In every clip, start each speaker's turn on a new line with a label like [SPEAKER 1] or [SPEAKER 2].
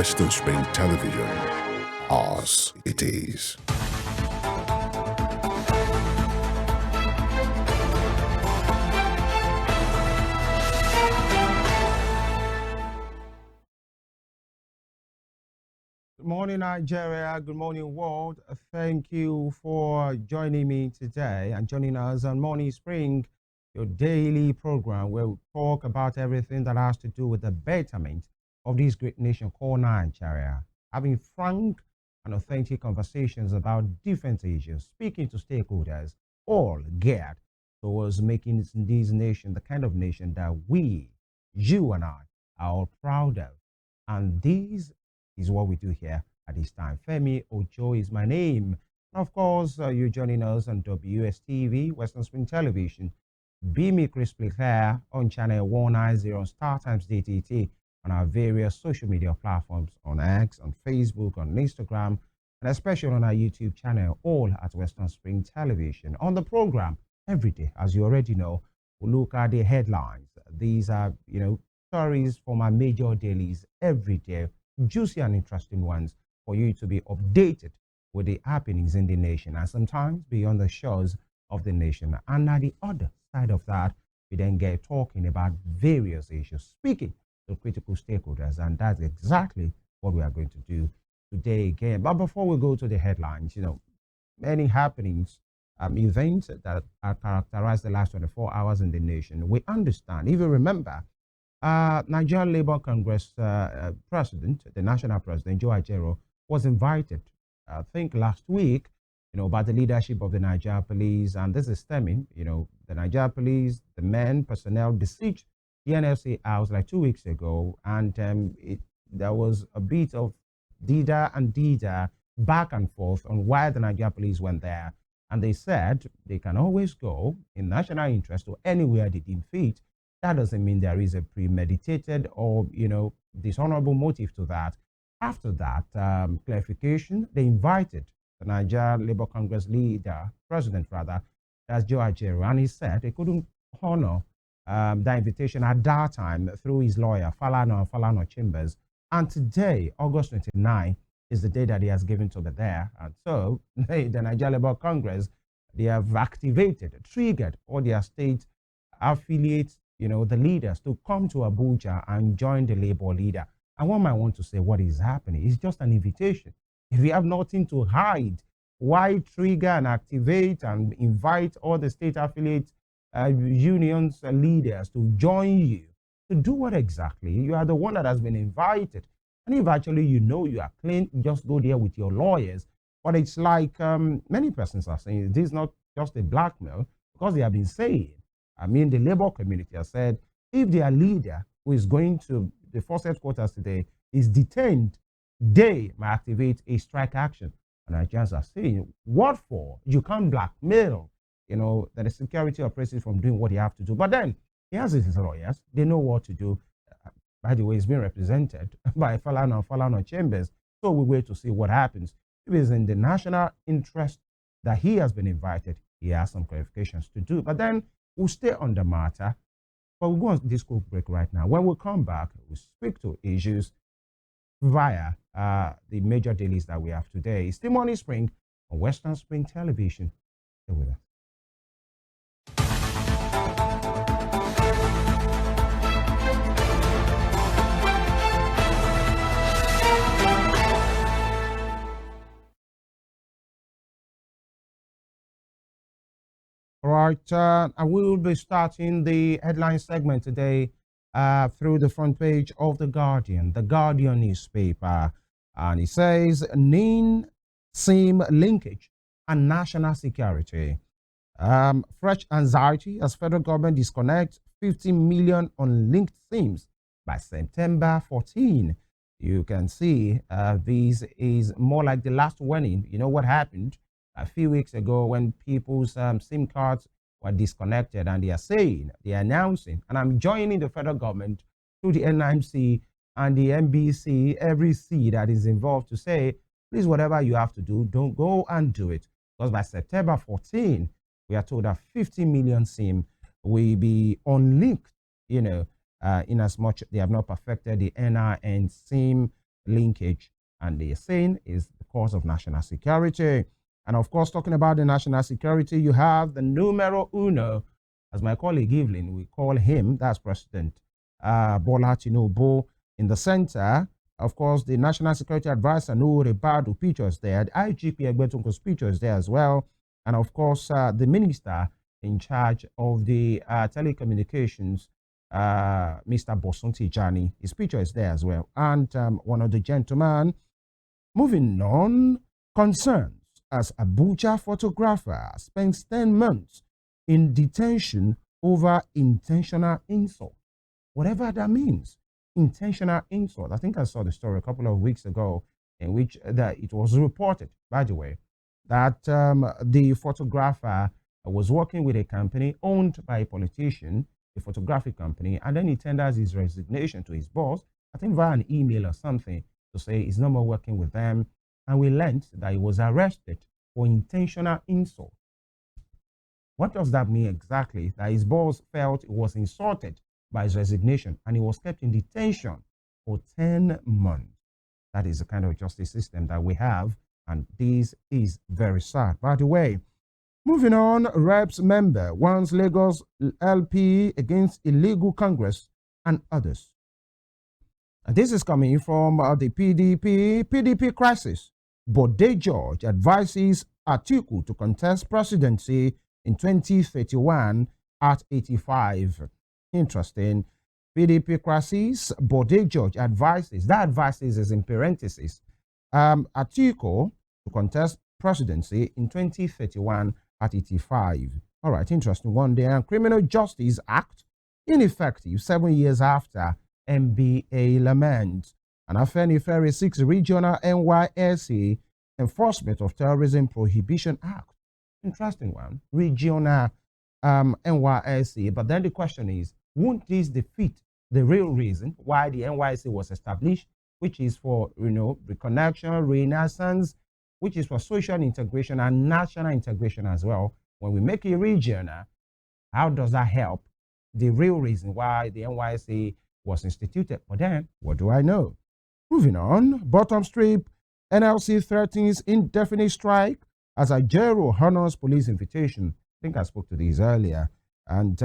[SPEAKER 1] Western Spring Television. Ours it is.
[SPEAKER 2] Good morning, Nigeria. Good morning, world. Thank you for joining me today and joining us on Morning Spring, your daily program where we talk about everything that has to do with the betterment of this great nation called Nigeria. Having frank and authentic conversations about different issues, speaking to stakeholders, all geared towards making this nation the kind of nation that we, you and I, are all proud of. And these is what we do here at this time. Femi Ojo is my name. Of course, you're joining us on WSTV, Western Spring Television. Be me crisply clear on channel 190 on Star Times DTT on our various social media platforms on X, on Facebook, on Instagram, and especially on our YouTube channel, all at Western Spring Television. On the program, every day, as you already know, we look at the headlines. These are, stories from our major dailies every day, juicy and interesting ones for you to be updated with the happenings in the nation and sometimes beyond the shores of the nation. And at the other side of that, we then get talking about various issues, speaking to critical stakeholders, and that's exactly what we are going to do today again. But before we go to the headlines, many happenings, events that are characterized the last 24 hours in the nation. We understand, if you remember, Nigerian Labour Congress president, the national president, Joe Ajero, was invited, I think last week, by the leadership of the Nigeria police. And this is stemming, the Nigeria police, the men, personnel besieged the NLC house like 2 weeks ago. And there was a bit of dida back and forth on why the Nigeria police went there. And they said they can always go in national interest to anywhere they deem fit. That doesn't mean there is a premeditated or, dishonorable motive to that. After that clarification, they invited the Nigeria Labour Congress leader, president rather, that's Joe Ajero, and he said they couldn't honor that invitation at that time through his lawyer, Falana Chambers. And today, August 29, is the day that he has given to be there. And so the Nigeria Labour Congress, they have activated, triggered all their state affiliates, the leaders to come to Abuja and join the Labour leader. And one might want to say, what is happening? It's just an invitation. If you have nothing to hide, why trigger and activate and invite all the state affiliate unions leaders to join you? To do what exactly? You are the one that has been invited. And if actually you are clean, just go there with your lawyers. But it's like many persons are saying, this is not just a blackmail, because they have been saying, the Labour community has said, if their leader, who is going to the force headquarters today, is detained, they might activate a strike action. And Nigerians are saying, what for? You can't blackmail, the security operations from doing what they have to do. But then, he has his lawyers. They know what to do. By the way, he's being represented by Falana Chambers. So we wait to see what happens. If it's in the national interest that he has been invited, he has some clarifications to do. But then, we'll stay on the matter, but we'll go on this quick break right now. When we come back, we'll speak to issues via the major dailies that we have today. It's the Morning Spring on Western Spring Television. Stay with us. Right, I will be starting the headline segment today through the front page of The Guardian newspaper. And it says, NIN SIM linkage and national security. Fresh anxiety as federal government disconnects 50 million unlinked SIMs by September 14. You can see this is more like the last warning. You know what happened a few weeks ago when people's SIM cards were disconnected, and they are announcing, and I'm joining the federal government through the NIMC and the NBC, every C that is involved, to say, please, whatever you have to do, don't go and do it. Because by September 14, we are told that 50 million SIM will be unlinked, in as much they have not perfected the NIN SIM linkage, and they are saying is the cause of national security. And of course, talking about the national security, you have the numero uno, as my colleague Evelyn, we call him, that's President Bola Tinubu. In the center, of course, the National Security Advisor, Nuri Badu, pictures there. The IGP Egbetunko's pictures there as well. And of course, the minister in charge of the telecommunications, Mr. Bosun Tijani, his picture is there as well. And one of the gentlemen, moving on, concerns as Abuja photographer spends 10 months in detention over intentional insult. Whatever that means, intentional insult. I think I saw the story a couple of weeks ago in which that it was reported, by the way, that the photographer was working with a company owned by a politician, a photographic company, and then he tenders his resignation to his boss, I think via an email or something, to say he's no more working with them. And we learned that he was arrested for intentional insult. What does that mean exactly? That his boss felt he was insulted by his resignation and he was kept in detention for 10 months. That is the kind of justice system that we have, and this is very sad. By the way, moving on, Reps member wants Lagos LP against illegal Congress and others. And this is coming from the PDP crisis. Bode George advises Atiku to contest presidency in 2031 at 85. Interesting. PDP crisis. Bode George advises, that advises is in parentheses, Atiku to contest presidency in 2031 at 85. All right, interesting one there. And Criminal Justice Act ineffective 7 years after NBA lament. And Afenifere 6 Regional NYSC Enforcement of Terrorism Prohibition Act. Interesting one. Regional NYSC. But then the question is, won't this defeat the real reason why the NYSC was established, which is for, reconnection, renaissance, which is for social integration and national integration as well? When we make it regional, how does that help the real reason why the NYSC was instituted? But then, what do I know? Moving on, bottom strip, NLC threatens indefinite strike as Ajero honors police invitation. I think I spoke to these earlier. And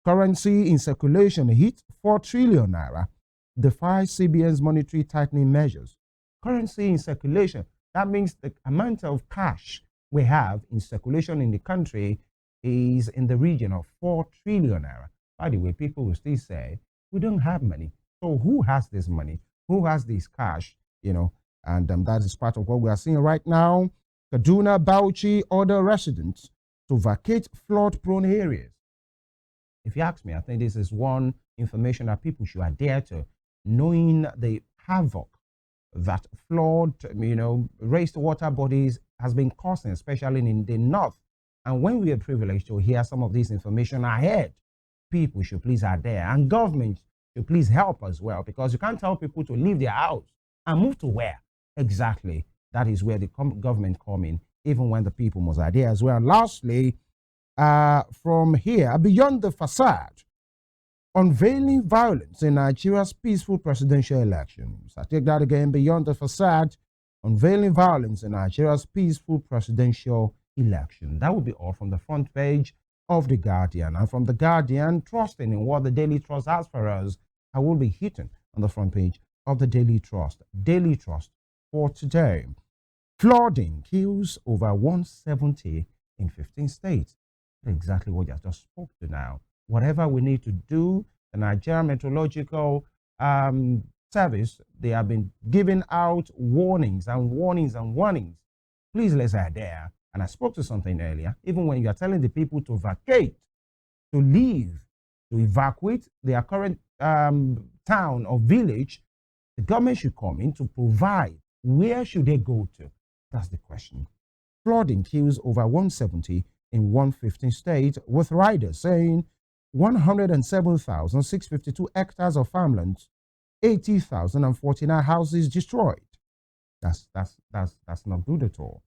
[SPEAKER 2] currency in circulation hit 4 trillion naira, defies CBN's monetary tightening measures. Currency in circulation, that means the amount of cash we have in circulation in the country is in the region of 4 trillion naira. By the way, people will still say, we don't have money. So who has this money? Who has this cash? And that is part of what we are seeing right now. Kaduna Bauchi order residents to vacate flood-prone areas. If you ask me, I think this is one information that people should adhere to, knowing the havoc that flood, raised water bodies has been causing, especially in the north. And when we are privileged to hear some of this information ahead, people should please adhere, and government should please help as well, because you can't tell people to leave their house and move to where exactly. That is where the government come in, even when the people must adhere as well. And lastly, from here, beyond the facade, unveiling violence in Nigeria's peaceful presidential elections. I take that again, beyond the facade, unveiling violence in Nigeria's peaceful presidential election. That would be all from the front page of The Guardian. And from The Guardian, trusting in what the Daily Trust has for us, I will be hitting on the front page of the Daily Trust. Daily Trust for today. Flooding kills over 170 in 15 states. Exactly what I just spoke to now. Whatever we need to do, the Nigerian Meteorological Service, they have been giving out warnings and warnings and warnings. Please let's adhere. And I spoke to something earlier. Even when you are telling the people to vacate, to leave, to evacuate their current town or village, the government should come in to provide. Where should they go to? That's the question. Flooding kills over 170 in 115 states, with riders saying 107,652 hectares of farmlands, 80,049 houses destroyed. That's not good at all.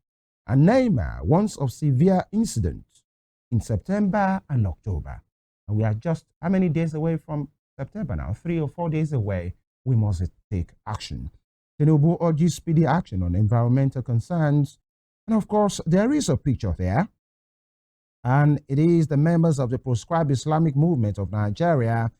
[SPEAKER 2] And Neymar warns of severe incidents in September and October. And we are just how many days away from September now? 3 or 4 days away. We must take action. Tinubu urges speedy action on environmental concerns. And of course, there is a picture there, and it is the members of the proscribed Islamic movement of Nigeria,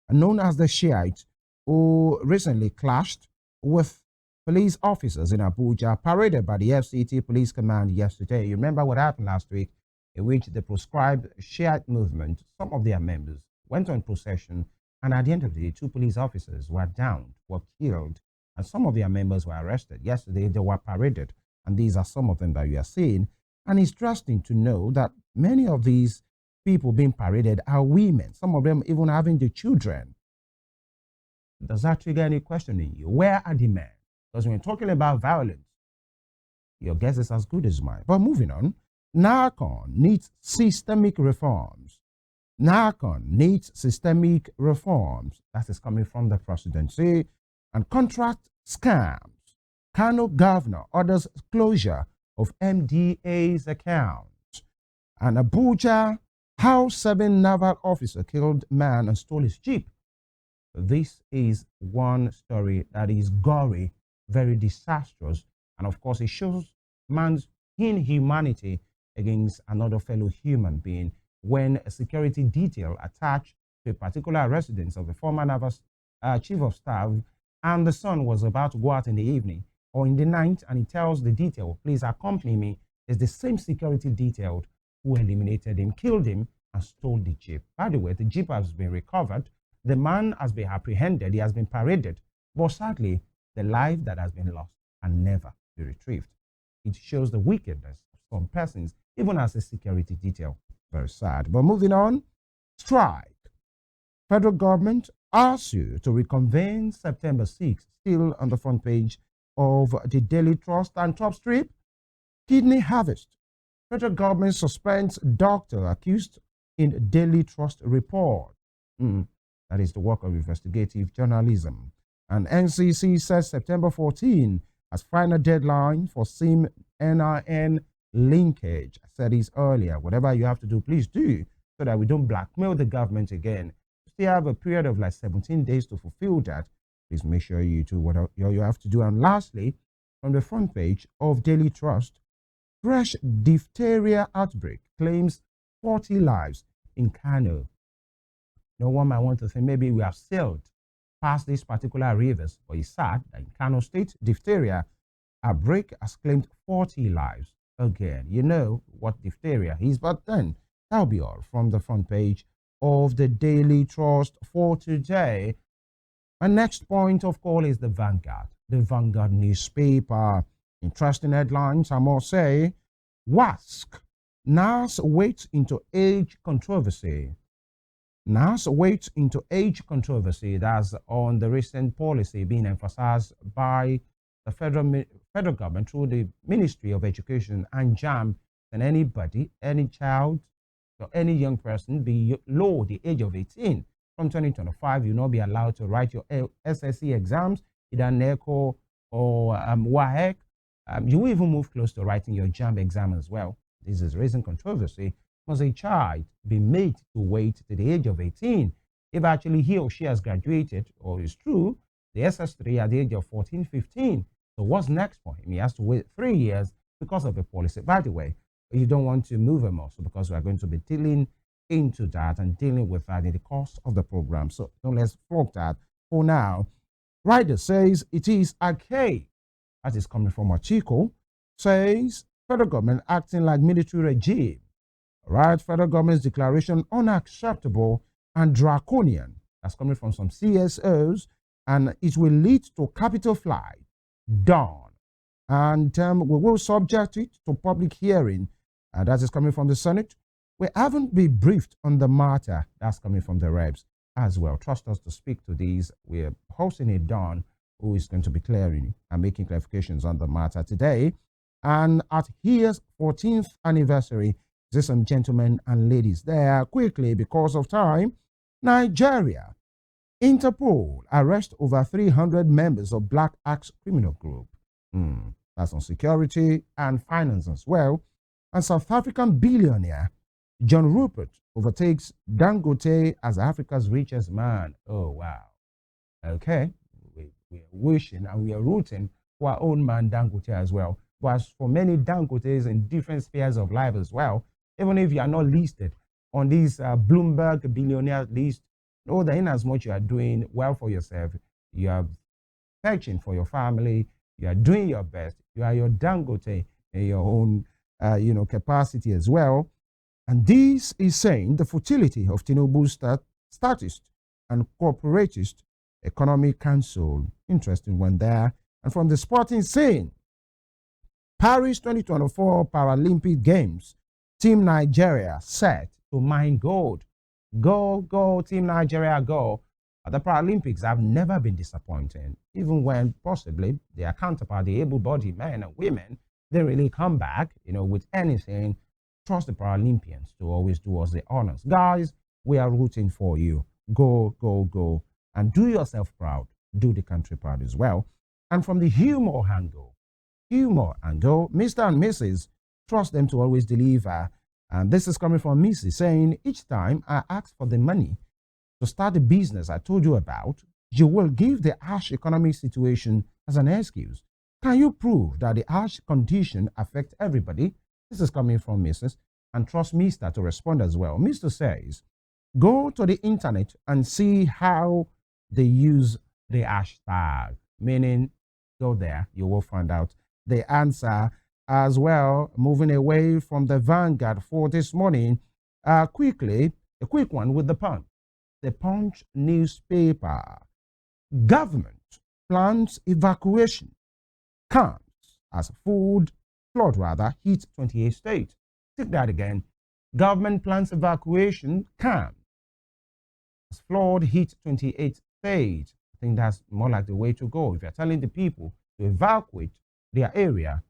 [SPEAKER 2] known as the Shiites, who recently clashed with police officers in Abuja, paraded by the FCT Police Command yesterday. You remember what happened last week, in which the proscribed Shiite movement, some of their members, went on procession, and at the end of the day, 2 police officers were downed, were killed, and some of their members were arrested. Yesterday, they were paraded, and these are some of them that you are seeing. And it's interesting to know that many of these people being paraded are women, some of them even having the children. Does that trigger any question in you? Where are the men? Because when you're talking about violence, your guess is as good as mine. But moving on, NARCON needs systemic reforms. NARCON needs systemic reforms. That is coming from the presidency. And contract scams. Kano governor orders closure of MDA's account. And Abuja, how 7 naval officer killed man and stole his jeep. This is one story that is gory, very disastrous, and of course it shows man's inhumanity against another fellow human being when a security detail attached to a particular residence of the former naval chief of staff, and the son was about to go out in the evening or in the night, and he tells the detail, please accompany me. It's the same security detail who eliminated him, killed him, and stole the jeep. By the way, the jeep has been recovered. The man has been apprehended. He has been paraded. But sadly, the life that has been lost can never be retrieved. It shows the wickedness of some persons, even as a security detail. Very sad. But moving on, strike. Federal government asks you to reconvene September 6th, still on the front page of the Daily Trust. And top strip, kidney harvest. Federal government suspends doctor accused in Daily Trust report. That is the work of investigative journalism. And NCC says September 14 as final deadline for SIM NIN linkage. I said this earlier. Whatever you have to do, please do, so that we don't blackmail the government again. We still have a period of like 17 days to fulfill that. Please make sure you do what you have to do. And lastly, on the front page of Daily Trust, fresh diphtheria outbreak claims 40 lives in Kano. No one might want to think maybe we have sailed past these particular rivers, but it's sad that in Kano State, diphtheria outbreak has claimed 40 lives. Again, you know what diphtheria is, but then that'll be all from the front page of the Daily Trust for today. My next point of call is the Vanguard newspaper. Interesting headlines, I must say. WASC, NAS waits into age controversy. NAS waits into age controversy. That's on the recent policy being emphasized by the federal government through the Ministry of Education and JAM. And anybody, any child, or any young person below the age of 18 from 2025, you'll not be allowed to write your SSC exams, either NECO or WAHEC. You will even move close to writing your JAM exam as well. This is raising controversy. Must a child be made to wait to the age of 18 if actually he or she has graduated, or is true, the SS3 at the age of 14, 15? So what's next for him? He has to wait 3 years because of a policy. By the way, you don't want to move him also, because we are going to be dealing into that and dealing with that in the course of the program. So don't let's flog that for now. Writer says it is archaic. That is coming from Achiko. Says federal government acting like military regime. Right, federal government's declaration unacceptable and draconian. That's coming from some CSOs, and it will lead to capital flight. Done. And we will subject it to public hearing. That is coming from the Senate. We haven't been briefed on the matter. That's coming from the reps as well. Trust us to speak to these. We're hosting it Don, who is going to be clearing and making clarifications on the matter today. And at his 14th anniversary, there's some gentlemen and ladies there. Quickly, because of time, Nigeria. Interpol arrest over 300 members of Black Axe criminal group. That's on security and finance as well. And South African billionaire John Rupert overtakes Dangote as Africa's richest man. Oh, wow. Okay. we are wishing and we are rooting for our own man Dangote as well. But as for many Dangotes in different spheres of life as well, even if you are not listed on this Bloomberg billionaire list, know that in as much you are doing well for yourself, you are searching for your family, you are doing your best, you are your Dangote in your own capacity as well. And this is saying the futility of Tinubu's statist and corporatist economic council. Interesting one there. And from the sporting scene, Paris 2024 Paralympic Games, Team Nigeria set to mine gold. Go, go, Team Nigeria, go. The Paralympics have never been disappointing, even when possibly their counterpart, the able-bodied men and women, they really come back, with anything. Trust the Paralympians to always do us the honors. Guys, we are rooting for you. Go, go, go. And do yourself proud. Do the country proud as well. And from the humor angle, Mr. and Mrs., trust them to always deliver. And this is coming from Mrs. saying, each time I ask for the money to start the business I told you about, you will give the harsh economic situation as an excuse. Can you prove that the harsh condition affects everybody? This is coming from Mrs. And trust Mr. to respond as well. Mr. says, go to the internet and see how they use the hashtag, meaning go there, you will find out the answer as well. Moving away from the Vanguard for this morning, quickly, a quick one with the Punch. The Punch newspaper. Government plans evacuation comes as flood hits 28 states. Take that again. Government plans evacuation comes as flood hits 28 states. I think that's more like the way to go. If you're telling the people to evacuate their area,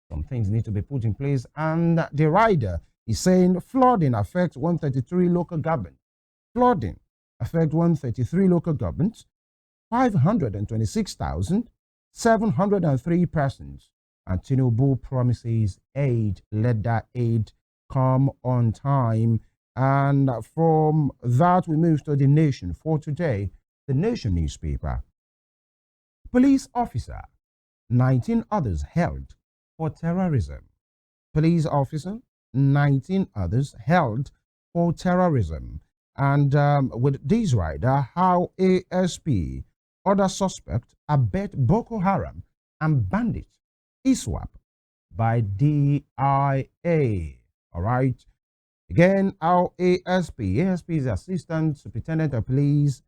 [SPEAKER 2] some things need to be put in place. And the rider is saying flooding affects 133 local governments. Flooding affects 133 local governments, 526,703 persons. And Tinubu promises aid. Let that aid come on time. And from that, we move to the Nation for today. The Nation newspaper. Police officer, 19 others held for terrorism. Police officer, 19 others held for terrorism. And with this rider, how ASP, other suspect, abet Boko Haram and bandit ISWAP by DIA. All right. Again, our ASP is the Assistant Superintendent of Police.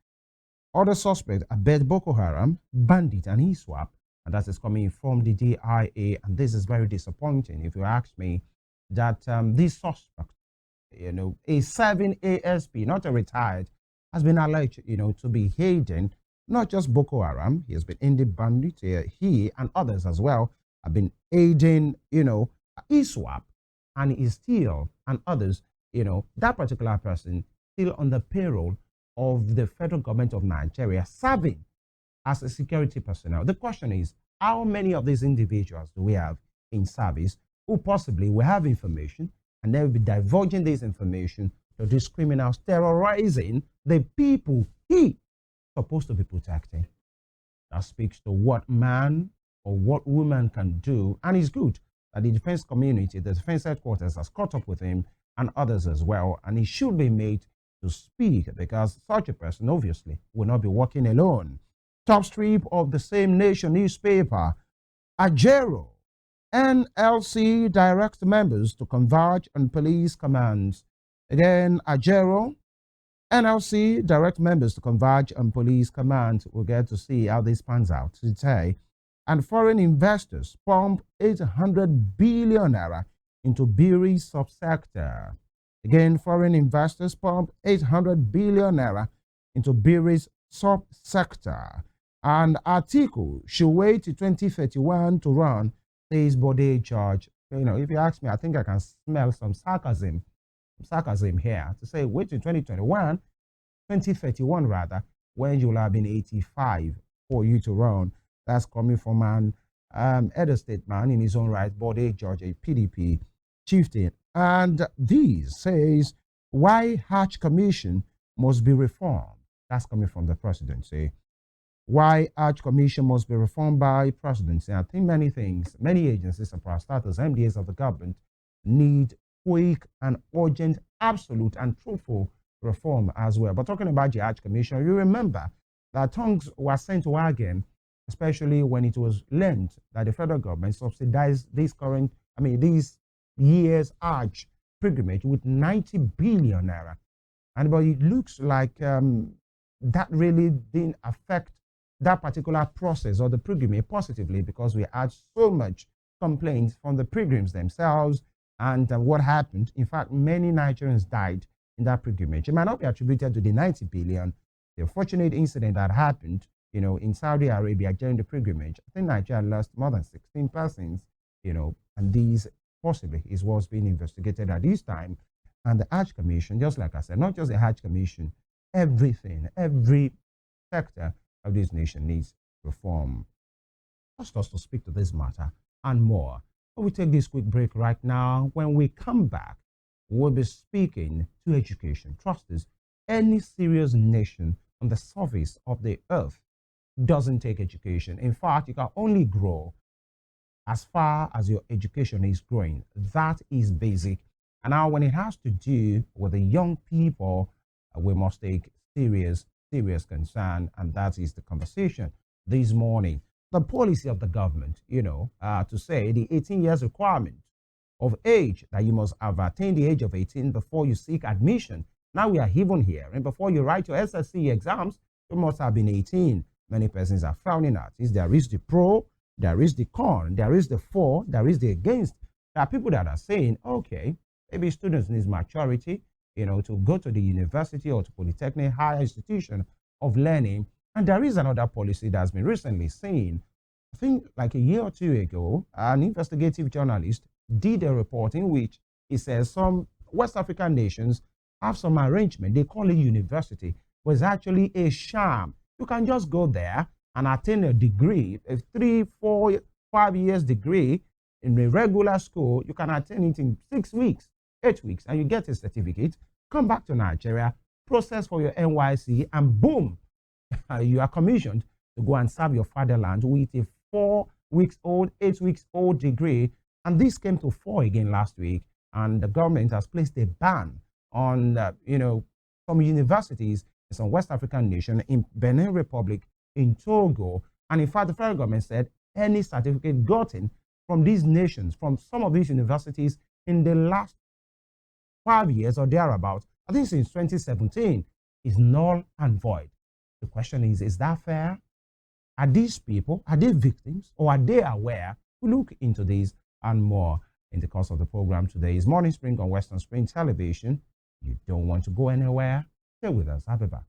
[SPEAKER 2] Other suspect abet Boko Haram, bandit, and ISWAP. And that is coming from the DIA. And this is very disappointing, if you ask me, that this suspect, a serving ASP, not a retired, has been alleged, to be aiding not just Boko Haram. He has been in the bandit. He and others as well have been aiding, ISWAP, and is still, and others, that particular person still on the payroll of the federal government of Nigeria, serving as a security personnel. The question is, how many of these individuals do we have in service who possibly will have information and they will be divulging this information to these criminals, terrorizing the people he supposed to be protecting? That speaks to what man or what woman can do, and it's good that the defense community, the defense headquarters, has caught up with him and others as well, and he should be made to speak, because such a person obviously will not be working alone. Top strip of the same Nation newspaper. Ajero, NLC directs members to converge on police commands. Again, Ajero, NLC direct members to converge on police commands. We'll get to see how this pans out today. And foreign investors pump 800 billion naira into brewery subsector. Again, foreign investors pump 800 billion naira into breweries subsector. And Atiku should wait till 2031 to run, says Bode George. If you ask me, I think I can smell some sarcasm here to say wait till 2031 rather, when you'll have been 85 for you to run. That's coming from an Edo State man in his own right, Bode George, a PDP chieftain. And this says why Hatch Commission must be reformed. That's coming from the presidency. why Arch Commission must be reformed by presidency. I think many things, many agencies and parastatals, MDAs of the government need quick and urgent, absolute and truthful reform as well. But talking about the Arch Commission, you remember that tongues were sent to again, especially when it was learned that the federal government subsidized these year's Arch pilgrimage with 90 billion naira. And but it looks like that really didn't affect that particular process or the pilgrimage positively, because we had so much complaints from the pilgrims themselves and what happened. In fact, many Nigerians died in that pilgrimage. It might not be attributed to the 90 billion. The unfortunate incident that happened, in Saudi Arabia during the pilgrimage, I think Nigeria lost more than 16 persons, and these possibly is what's being investigated at this time. And the Arch Commission, just like I said, not just the Arch Commission, everything, every sector of this nation needs reform. Trust us to speak to this matter and more. But we take this quick break right now. When we come back, we'll be speaking to education. Trust us, any serious nation on the surface of the earth doesn't take education. In fact, you can only grow as far as your education is growing. That is basic. And now when it has to do with the young people, we must take serious concern, and that is the conversation this morning. The policy of the government, to say the 18 years requirement of age, that you must have attained the age of 18 before you seek admission. Now we are even here, and before you write your SSC exams, you must have been 18. Many persons are frowning at it. There is the pro, there is the con, there is the for, there is the against. There are people that are saying, okay, maybe students need maturity, to go to the university or to polytechnic, higher institution of learning. And there is another policy that's been recently seen. I think like a year or two ago, an investigative journalist did a report in which he says some West African nations have some arrangement. They call it university, but it's actually a sham. You can just go there and attain a degree, a 3, 4, 5 years degree in a regular school. You can attain it in 6 weeks, 8 weeks, and you get a certificate. Come back to Nigeria, process for your NYC, and boom, you are commissioned to go and serve your fatherland with a 4 weeks old, 8 weeks old degree. And this came to 4 again last week. And the government has placed a ban on, some universities in some West African nation, in Benin Republic, in Togo. And in fact, the federal government said any certificate gotten from these nations, from some of these universities in the last 5 years or thereabouts, I think since 2017, is null and void. The question is that fair? Are these people, are they victims, or are they aware? We look into this and more in the course of the program today. Is Morning Spring on Western Spring Television. You don't want to go anywhere. Stay with us. I'll be back.